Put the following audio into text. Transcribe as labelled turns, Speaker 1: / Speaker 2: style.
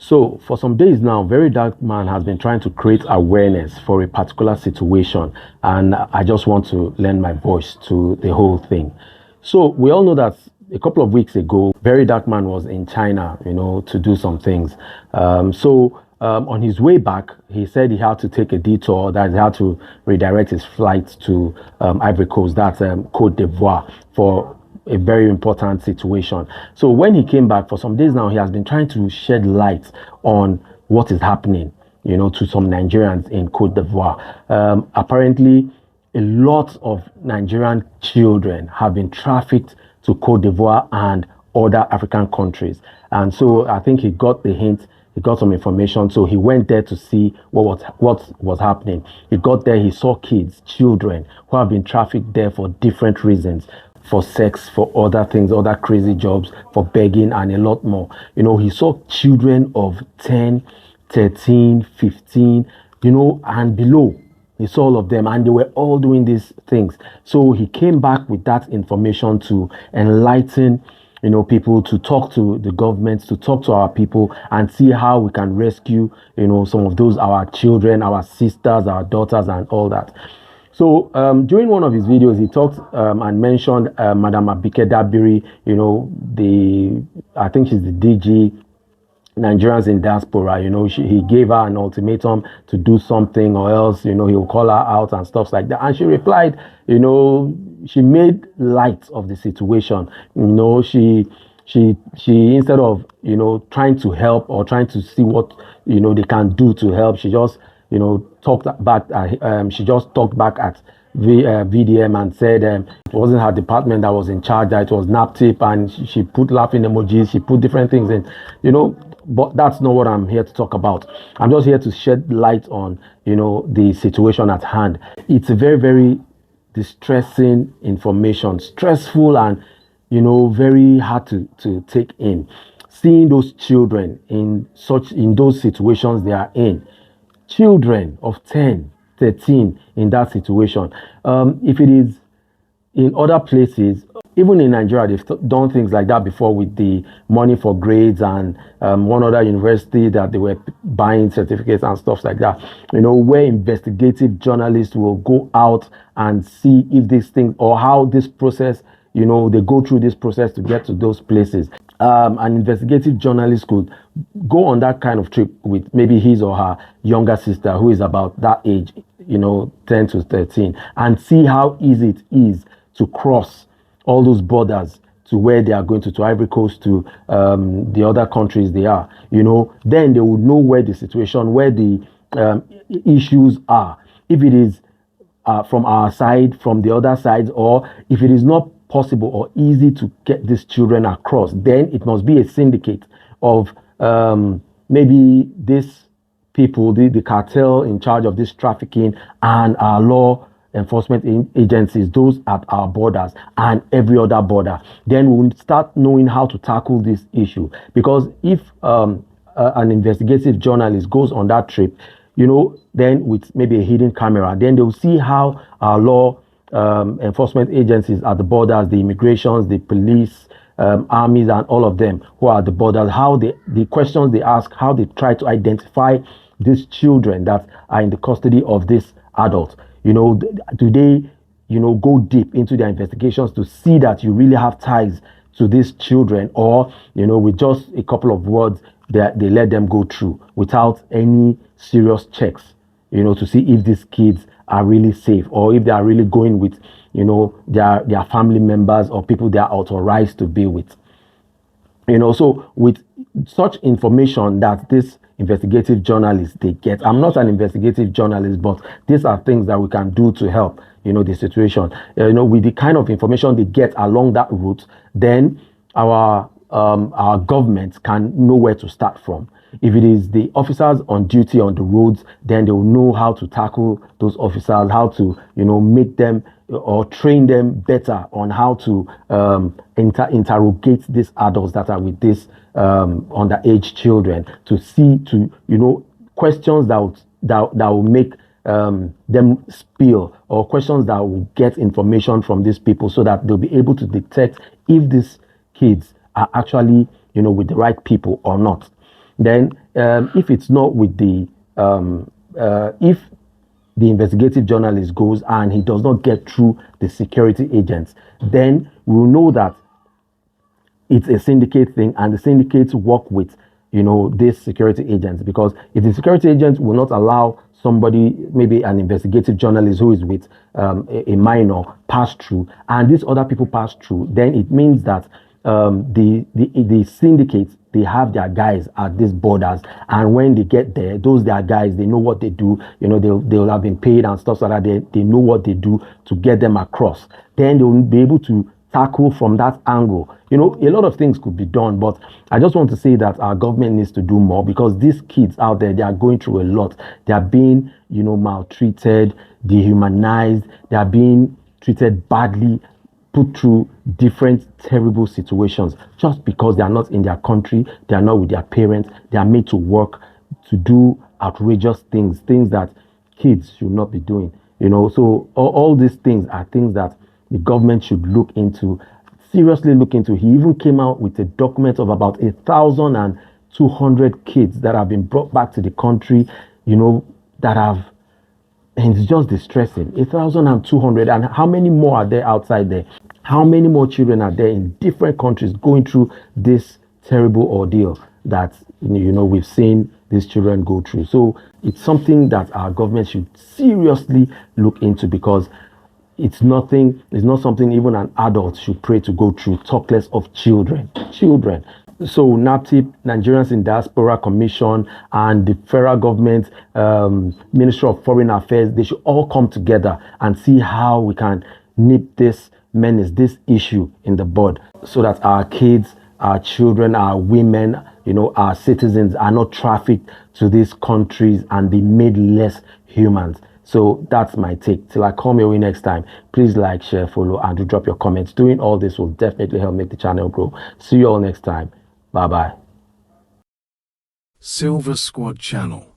Speaker 1: So for some days now, Very Dark Man has been trying to create awareness for a particular situation, and I just want to lend my voice to the whole thing. So we all know that a couple of weeks ago, Very Dark Man was in China, to do some things. On his way back, he said he had to take a detour, that he had to redirect his flight to Ivory Coast, that's Côte d'Ivoire, for a very important situation. So when he came back, for some days now, he has been trying to shed light on what is happening, to some Nigerians in Côte d'Ivoire. Apparently, a lot of Nigerian children have been trafficked to Côte d'Ivoire and other African countries. And so I think he got the hint, he got some information. So he went there to see what was happening. He got there, he saw kids, children who have been trafficked there for different reasons, for sex, for other things, other crazy jobs, for begging, and a lot more. He saw children of 10, 13, 15, and below. He saw all of them, and they were all doing these things. So he came back with that information to enlighten, people, to talk to the government, to talk to our people, and see how we can rescue, some of those, our children, our sisters, our daughters, and all that. So during one of his videos, he talked and mentioned Madam Abike Dabiri, I think she's the DG, Nigerians in diaspora. He gave her an ultimatum to do something, or else, he'll call her out and stuff like that. And she replied, she made light of the situation. She instead of, trying to help or trying to see what, they can do to help, she just, talked back. She just talked back at VDM and said it wasn't her department that was in charge, that it was NAPTIP, and she put laughing emojis, she put different things in, but that's not what I'm here to talk about. I'm just here to shed light on, the situation at hand. It's a very, very distressing information, stressful, and, very hard to take in. Seeing those children in those situations they are in, children of 10, 13 in that situation. If it is in other places, even in Nigeria, they've done things like that before with the money for grades and one other university that they were buying certificates and stuff like that, where investigative journalists will go out and see if these things, or how this process, they go through this process to get to those places. An investigative journalist could go on that kind of trip with maybe his or her younger sister, who is about that age, 10 to 13, and see how easy it is to cross all those borders to where they are going to Ivory Coast, to the other countries they are. Then they would know where the situation, where the issues are. If it is from our side, from the other side, or if it is not possible or easy to get these children across, then it must be a syndicate of maybe these people, the cartel in charge of this trafficking, and our law enforcement agencies, those at our borders and every other border. Then we will start knowing how to tackle this issue. Because if an investigative journalist goes on that trip, then with maybe a hidden camera, then they'll see how our law enforcement agencies at the borders, the immigrations, the police, armies, and all of them who are at the borders, how the questions they ask, how they try to identify these children that are in the custody of this adult. Do they, go deep into their investigations to see that you really have ties to these children, or, with just a couple of words, they let them go through without any serious checks, to see if these kids are really safe, or if they are really going with, their family members or people they are authorized to be with. So with such information that this investigative journalists they get, I'm not an investigative journalist, but these are things that we can do to help, the situation. With the kind of information they get along that route, then our government can know where to start from. If it is the officers on duty on the roads, then they will know how to tackle those officers, how to, make them or train them better on how to interrogate these adults that are with these underage children, to see, questions that will make them spill, or questions that will get information from these people, so that they'll be able to detect if these kids are actually, with the right people or not. Then if it's not with the if the investigative journalist goes and he does not get through the security agents, then we'll know that it's a syndicate thing, and the syndicates work with, you know, these security agents. Because if the security agents will not allow somebody, maybe an investigative journalist who is with a minor, pass through, and these other people pass through, then it means that the syndicates, they have their guys at these borders, and when they get there, those their guys, they know what they do. You know, they'll have been paid and stuff, so that they know what they do to get them across. Then they'll be able to tackle from that angle. You know, a lot of things could be done, but I just want to say that our government needs to do more, because these kids out there, they are going through a lot. They are being, you know, maltreated, dehumanized, they are being treated badly, put through different terrible situations just because they are not in their country, they are not with their parents, they are made to work, to do outrageous things, things that kids should not be doing. You know, so all these things are things that the government should look into, seriously look into. He even came out with a document of about 1,200 kids that have been brought back to the country, you know, that have, and it's just distressing. 1,200, and how many more are there outside there? How many more children are there in different countries going through this terrible ordeal that, you know, we've seen these children go through? So it's something that our government should seriously look into, because it's not something even an adult should pray to go through, talk less of children. So NAPTIP, Nigerians in Diaspora Commission, and the federal government, Ministry of Foreign Affairs, they should all come together and see how we can nip this menace, this issue in the bud, so that our kids, our children, our women, you know, our citizens are not trafficked to these countries and be made less humans. So that's my take. Till I come your way next time, please like, share, follow, and do drop your comments. Doing all this will definitely help make the channel grow. See you all next time. Bye bye.
Speaker 2: Silva Squad channel.